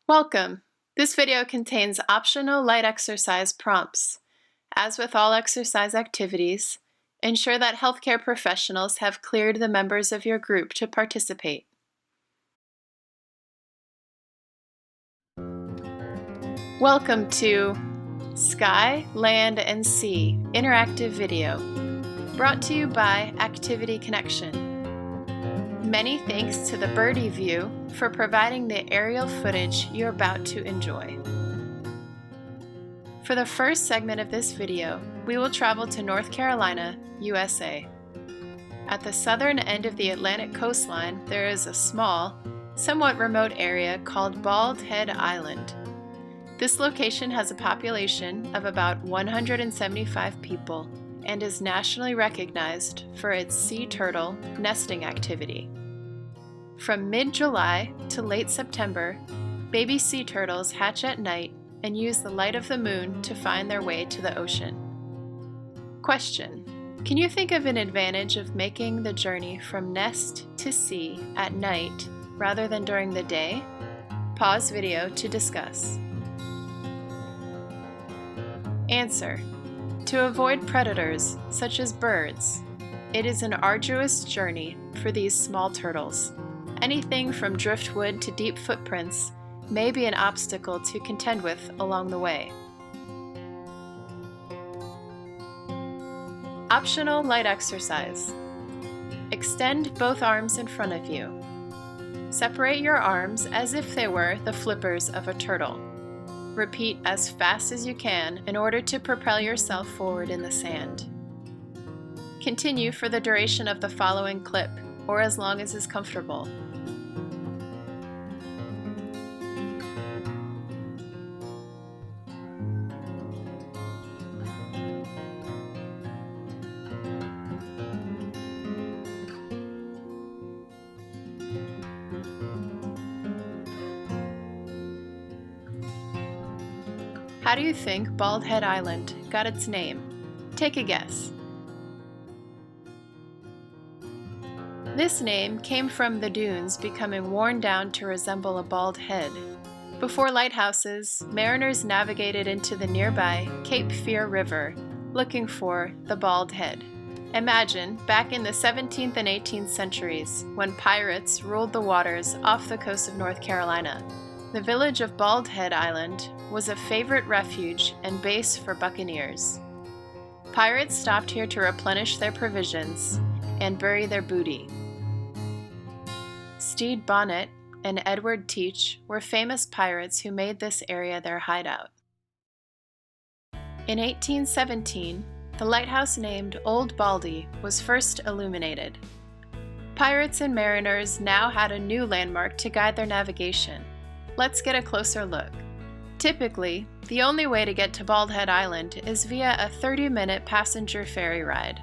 Welcome! This video contains optional light exercise prompts. As with all exercise activities, ensure that healthcare professionals have cleared the members of your group to participate. Welcome to Sky, Land, and Sea interactive video, brought to you by Activity Connection. Many thanks to the Birdie View for providing the aerial footage you're about to enjoy. For the first segment of this video, we will travel to North Carolina, USA. At the southern end of the Atlantic coastline, there is a small, somewhat remote area called Bald Head Island. This location has a population of about 175 people and is nationally recognized for its sea turtle nesting activity. From mid-July to late September, baby sea turtles hatch at night and use the light of the moon to find their way to the ocean. Question: can you think of an advantage of making the journey from nest to sea at night rather than during the day? Pause video to discuss. Answer: to avoid predators such as birds. It is an arduous journey for these small turtles. Anything from driftwood to deep footprints may be an obstacle to contend with along the way. Optional light exercise. Extend both arms in front of you. Separate your arms as if they were the flippers of a turtle. Repeat as fast as you can in order to propel yourself forward in the sand. Continue for the duration of the following clip, or as long as is comfortable. How do you think Bald Head Island got its name? Take a guess. This name came from the dunes becoming worn down to resemble a bald head. Before lighthouses, mariners navigated into the nearby Cape Fear River looking for the bald head. Imagine back in the 17th and 18th centuries when pirates ruled the waters off the coast of North Carolina. The village of Bald Head Island was a favorite refuge and base for buccaneers. Pirates stopped here to replenish their provisions and bury their booty. Stede Bonnet and Edward Teach were famous pirates who made this area their hideout. In 1817, the lighthouse named Old Baldy was first illuminated. Pirates and mariners now had a new landmark to guide their navigation. Let's get a closer look. Typically, the only way to get to Bald Head Island is via a 30-minute passenger ferry ride.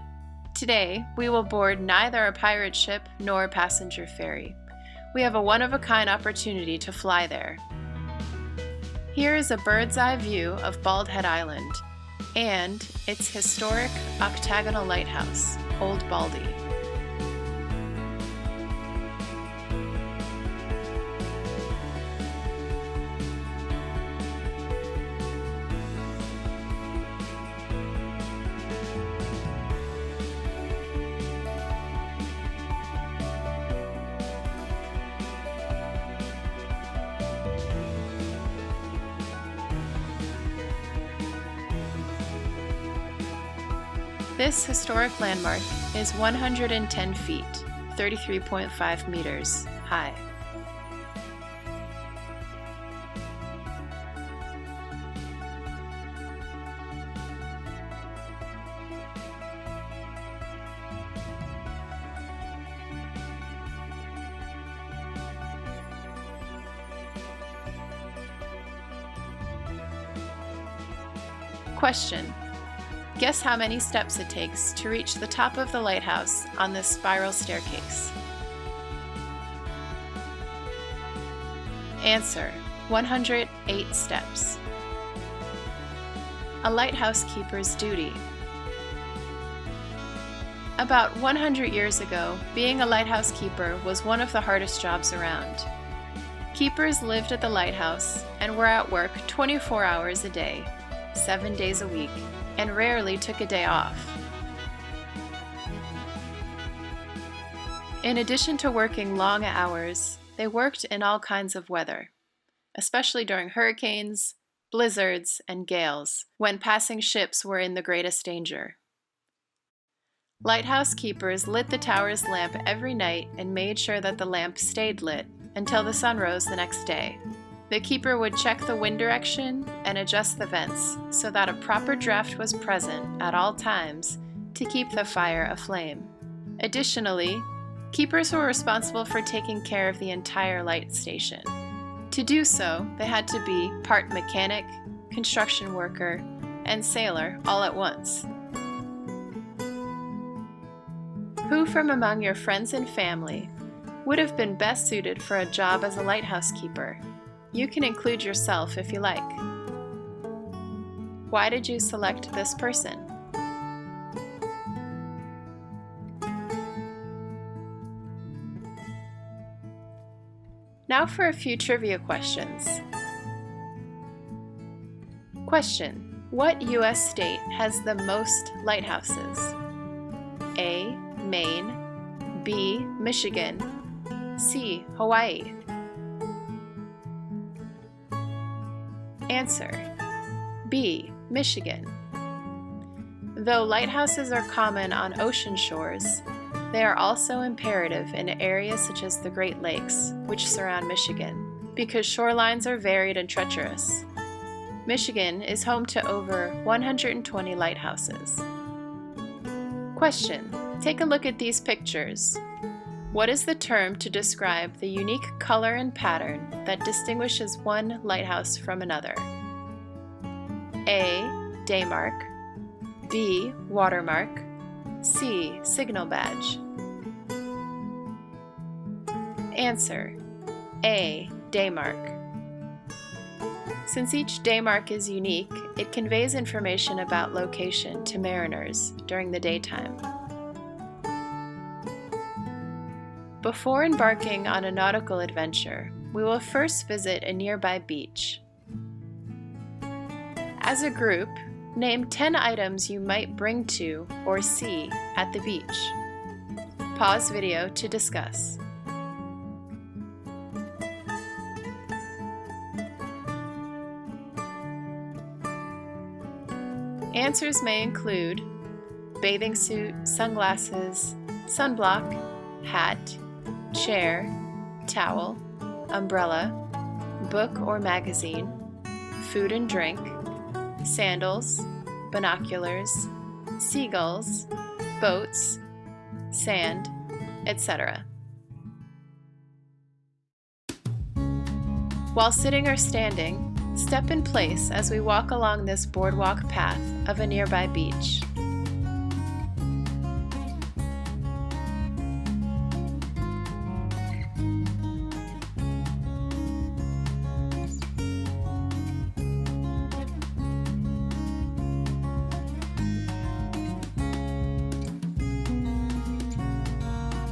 Today, we will board neither a pirate ship nor a passenger ferry. We have a one-of-a-kind opportunity to fly there. Here is a bird's-eye view of Bald Head Island and its historic octagonal lighthouse, Old Baldy. This historic landmark is 110 feet, 33.5 meters high. Question: guess how many steps it takes to reach the top of the lighthouse on this spiral staircase? Answer: 108 steps. A lighthouse keeper's duty. About 100 years ago, being a lighthouse keeper was one of the hardest jobs around. Keepers lived at the lighthouse and were at work 24 hours a day, 7 days a week, and rarely took a day off. In addition to working long hours, they worked in all kinds of weather, especially during hurricanes, blizzards, and gales, when passing ships were in the greatest danger. Lighthouse keepers lit the tower's lamp every night and made sure that the lamp stayed lit until the sun rose the next day. The keeper would check the wind direction and adjust the vents so that a proper draft was present at all times to keep the fire aflame. Additionally, keepers were responsible for taking care of the entire light station. To do so, they had to be part mechanic, construction worker, and sailor all at once. Who from among your friends and family would have been best suited for a job as a lighthouse keeper? You can include yourself if you like. Why did you select this person? Now for a few trivia questions. Question: what U.S. state has the most lighthouses? A. Maine, B. Michigan, C. Hawaii. Answer: B. Michigan. Though lighthouses are common on ocean shores, they are also imperative in areas such as the Great Lakes, which surround Michigan, because shorelines are varied and treacherous. Michigan is home to over 120 lighthouses. Question: take a look at these pictures. What is the term to describe the unique color and pattern that distinguishes one lighthouse from another? A. Daymark, B. Watermark, C. Signal badge. Answer: A. Daymark. Since each daymark is unique, it conveys information about location to mariners during the daytime. Before embarking on a nautical adventure, we will first visit a nearby beach. As a group, name 10 items you might bring to or see at the beach. Pause video to discuss. Answers may include bathing suit, sunglasses, sunblock, hat, chair, towel, umbrella, book or magazine, food and drink, sandals, binoculars, seagulls, boats, sand, etc. While sitting or standing, step in place as we walk along this boardwalk path of a nearby beach.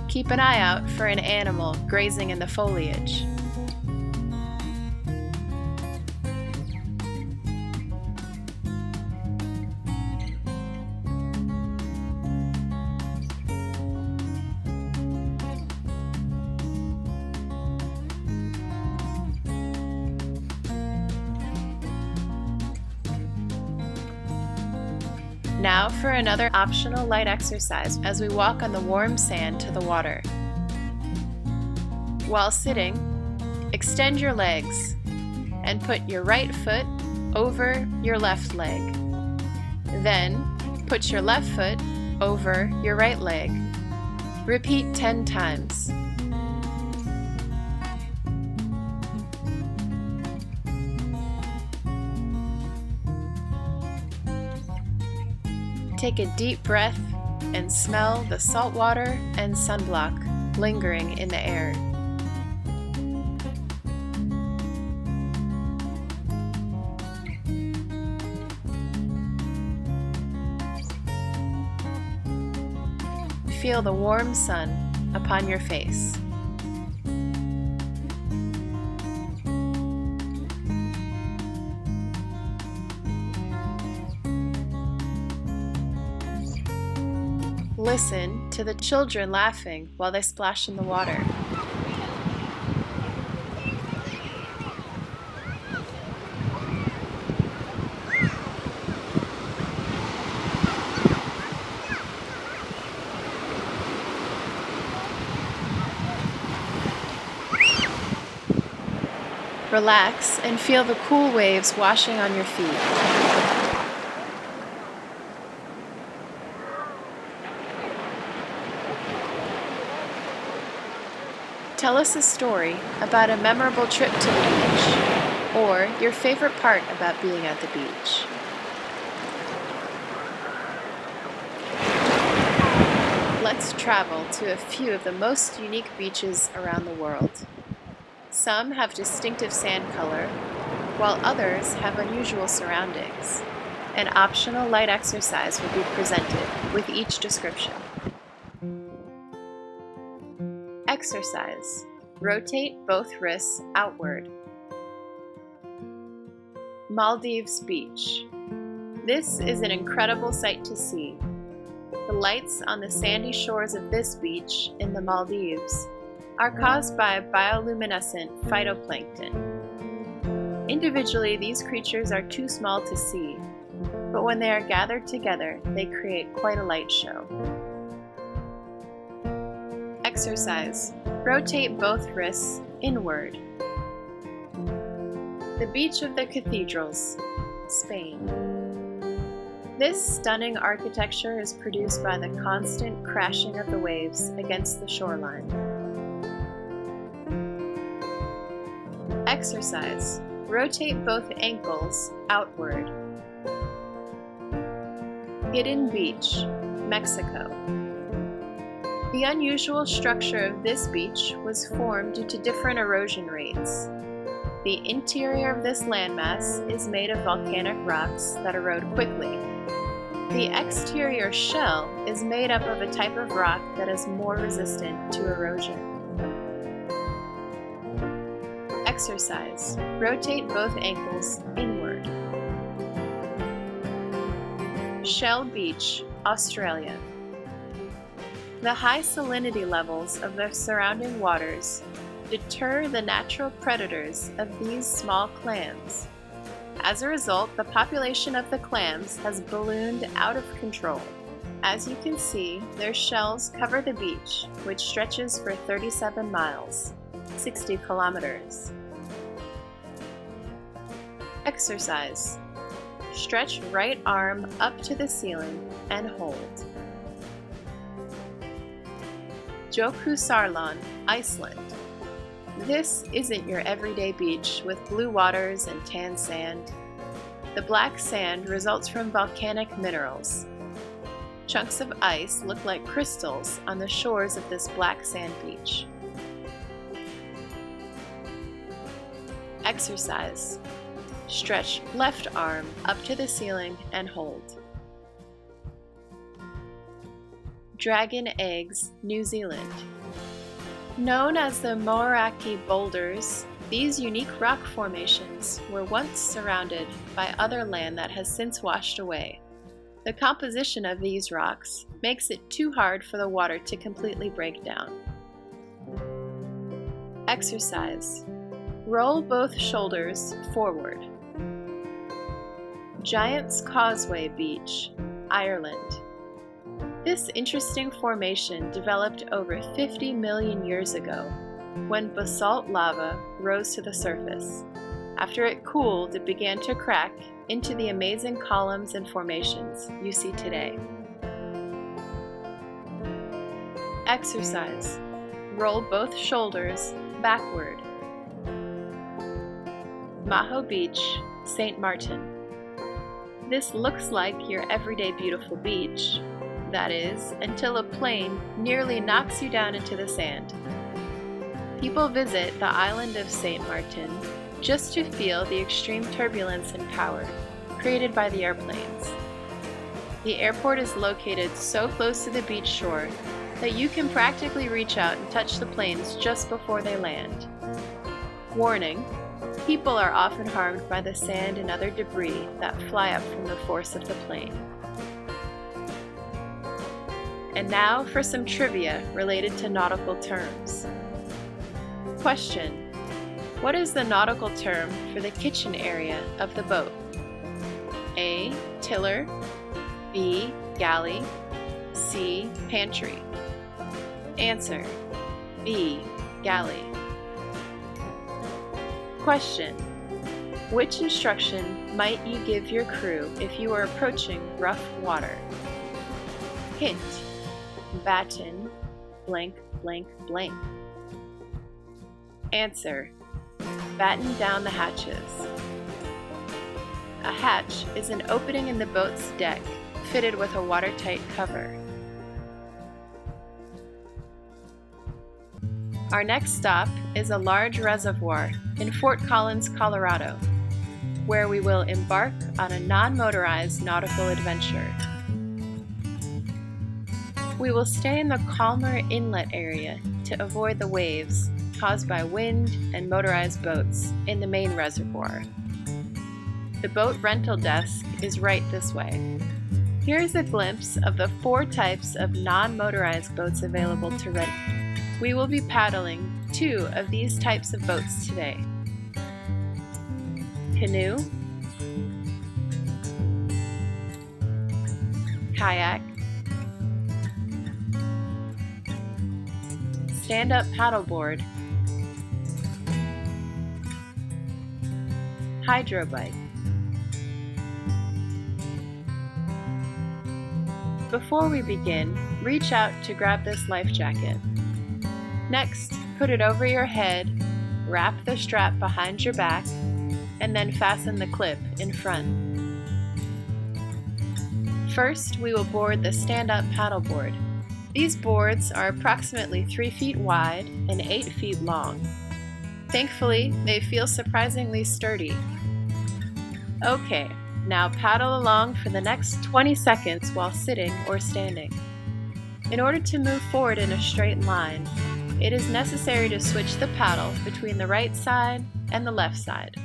Keep an eye out for an animal grazing in the foliage. Now for another optional light exercise as we walk on the warm sand to the water. While sitting, extend your legs and put your right foot over your left leg. Then put your left foot over your right leg. Repeat 10 times. Take a deep breath and smell the salt water and sunblock lingering in the air. Feel the warm sun upon your face. Listen to the children laughing while they splash in the water. Relax and feel the cool waves washing on your feet. Tell us a story about a memorable trip to the beach, or your favorite part about being at the beach. Let's travel to a few of the most unique beaches around the world. Some have distinctive sand color, while others have unusual surroundings. An optional light exercise will be presented with each description. Exercise. Rotate both wrists outward. Maldives Beach. This is an incredible sight to see. The lights on the sandy shores of this beach in the Maldives are caused by bioluminescent phytoplankton. Individually, these creatures are too small to see, but when they are gathered together, they create quite a light show. Exercise. Rotate both wrists inward. The Beach of the Cathedrals, Spain. This stunning architecture is produced by the constant crashing of the waves against the shoreline. Exercise. Rotate both ankles outward. Hidden Beach, Mexico. The unusual structure of this beach was formed due to different erosion rates. The interior of this landmass is made of volcanic rocks that erode quickly. The exterior shell is made up of a type of rock that is more resistant to erosion. Exercise. Rotate both ankles inward. Shell Beach, Australia. The high salinity levels of the surrounding waters deter the natural predators of these small clams. As a result, the population of the clams has ballooned out of control. As you can see, their shells cover the beach, which stretches for 37 miles, 60 kilometers. Exercise. Stretch right arm up to the ceiling and hold. Jokusarlan, Iceland. This isn't your everyday beach with blue waters and tan sand. The black sand results from volcanic minerals. Chunks of ice look like crystals on the shores of this black sand beach. Exercise. Stretch left arm up to the ceiling and hold. Dragon Eggs, New Zealand. Known as the Moeraki Boulders, these unique rock formations were once surrounded by other land that has since washed away. The composition of these rocks makes it too hard for the water to completely break down. Exercise. Roll both shoulders forward. Giant's Causeway Beach, Ireland. This interesting formation developed over 50 million years ago, when basalt lava rose to the surface. After it cooled, it began to crack into the amazing columns and formations you see today. Exercise. Roll both shoulders backward. Maho Beach, St. Martin. This looks like your everyday beautiful beach. That is, until a plane nearly knocks you down into the sand. People visit the island of St. Martin just to feel the extreme turbulence and power created by the airplanes. The airport is located so close to the beach shore that you can practically reach out and touch the planes just before they land. Warning: people are often harmed by the sand and other debris that fly up from the force of the plane. And now for some trivia related to nautical terms. Question: what is the nautical term for the kitchen area of the boat? A. Tiller, B. Galley, C. Pantry. Answer: B. Galley. Question: which instruction might you give your crew if you are approaching rough water? Hint: batten, blank, blank, blank. Answer: batten down the hatches. A hatch is an opening in the boat's deck fitted with a watertight cover. Our next stop is a large reservoir in Fort Collins, Colorado, where we will embark on a non-motorized nautical adventure. We will stay in the calmer inlet area to avoid the waves caused by wind and motorized boats in the main reservoir. The boat rental desk is right this way. Here is a glimpse of the 4 types of non-motorized boats available to rent. We will be paddling 2 of these types of boats today: canoe, kayak, stand-up paddleboard, hydro bike. Before we begin, reach out to grab this life jacket. Next, put it over your head, wrap the strap behind your back, and then fasten the clip in front. First, we will board the stand-up paddleboard. These boards are approximately 3 feet wide and 8 feet long. Thankfully, they feel surprisingly sturdy. Okay, now paddle along for the next 20 seconds while sitting or standing. In order to move forward in a straight line, it is necessary to switch the paddle between the right side and the left side.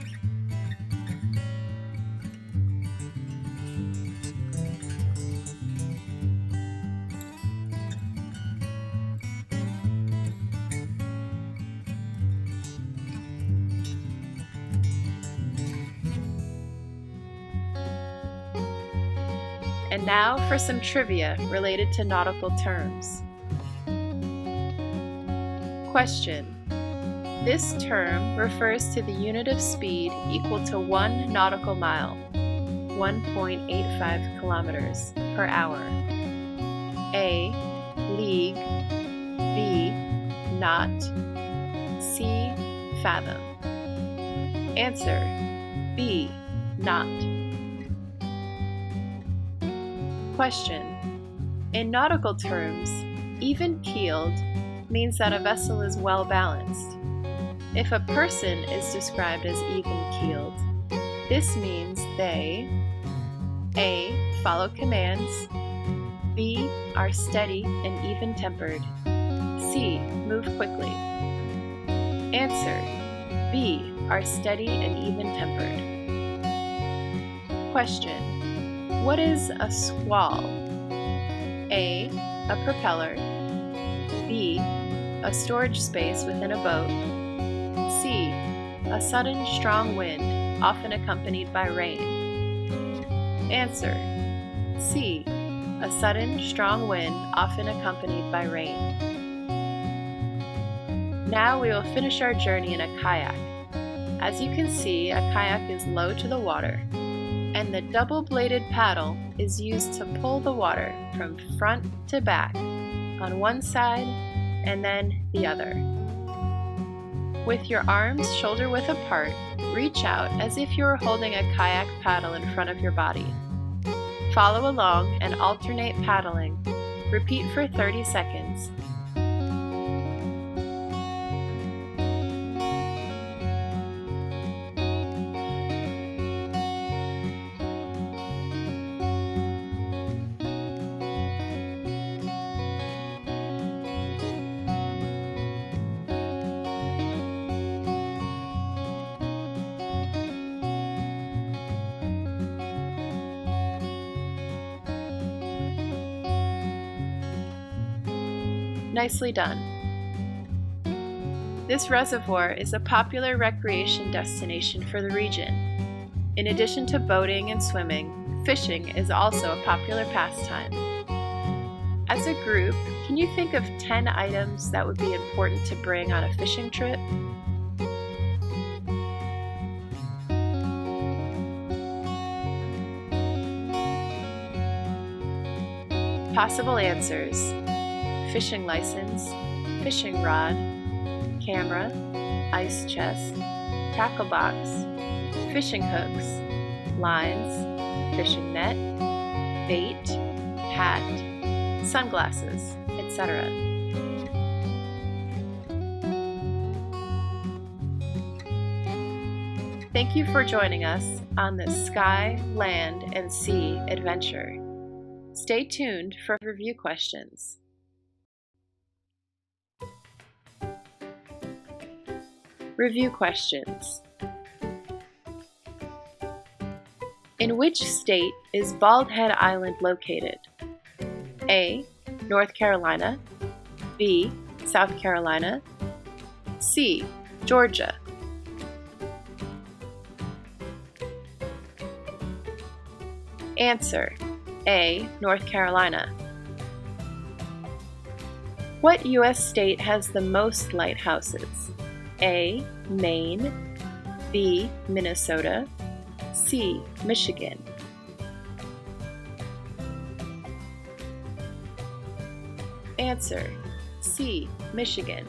And now for some trivia related to nautical terms. Question: this term refers to the unit of speed equal to 1 nautical mile, 1.85 kilometers per hour. A. League, B. Knot, C. Fathom. Answer: B. Knot. Question: in nautical terms, even-keeled means that a vessel is well balanced. If a person is described as even-keeled, this means they A. follow commands, B. are steady and even-tempered, C. move quickly. Answer: B. are steady and even-tempered. Question: what is a squall? A. a propeller, B. a storage space within a boat, C. a sudden strong wind, often accompanied by rain. Answer: C. a sudden strong wind, often accompanied by rain. Now we will finish our journey in a kayak. As you can see, a kayak is low to the water, and the double-bladed paddle is used to pull the water from front to back on one side and then the other. With your arms shoulder-width apart, reach out as if you were holding a kayak paddle in front of your body. Follow along and alternate paddling. Repeat for 30 seconds. Nicely done. This reservoir is a popular recreation destination for the region. In addition to boating and swimming, fishing is also a popular pastime. As a group, can you think of 10 items that would be important to bring on a fishing trip? Possible answers: fishing license, fishing rod, camera, ice chest, tackle box, fishing hooks, lines, fishing net, bait, hat, sunglasses, etc. Thank you for joining us on this sky, land, and sea adventure. Stay tuned for review questions. Review questions. In which state is Bald Head Island located? A. North Carolina, B. South Carolina, C. Georgia. Answer: A. North Carolina. What U.S. state has the most lighthouses? A. Maine, B. Minnesota, C. Michigan. Answer: C. Michigan.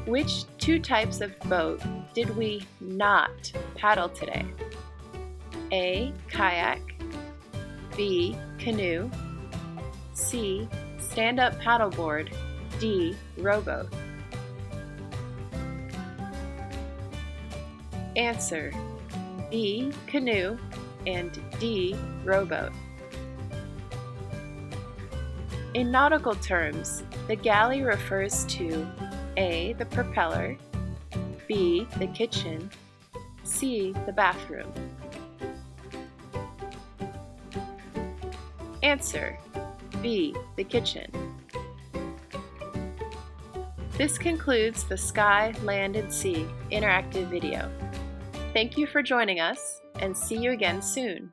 Which two types of boat did we not paddle today? A. Kayak, B. Canoe, C. Stand-up paddleboard, D. Rowboat. Answer: B. Canoe and D. Rowboat. In nautical terms, the galley refers to A. the propeller, B. the kitchen, C. the bathroom. Answer: B. the kitchen. This concludes the Sky, Land, and Sea interactive video. Thank you for joining us, and see you again soon.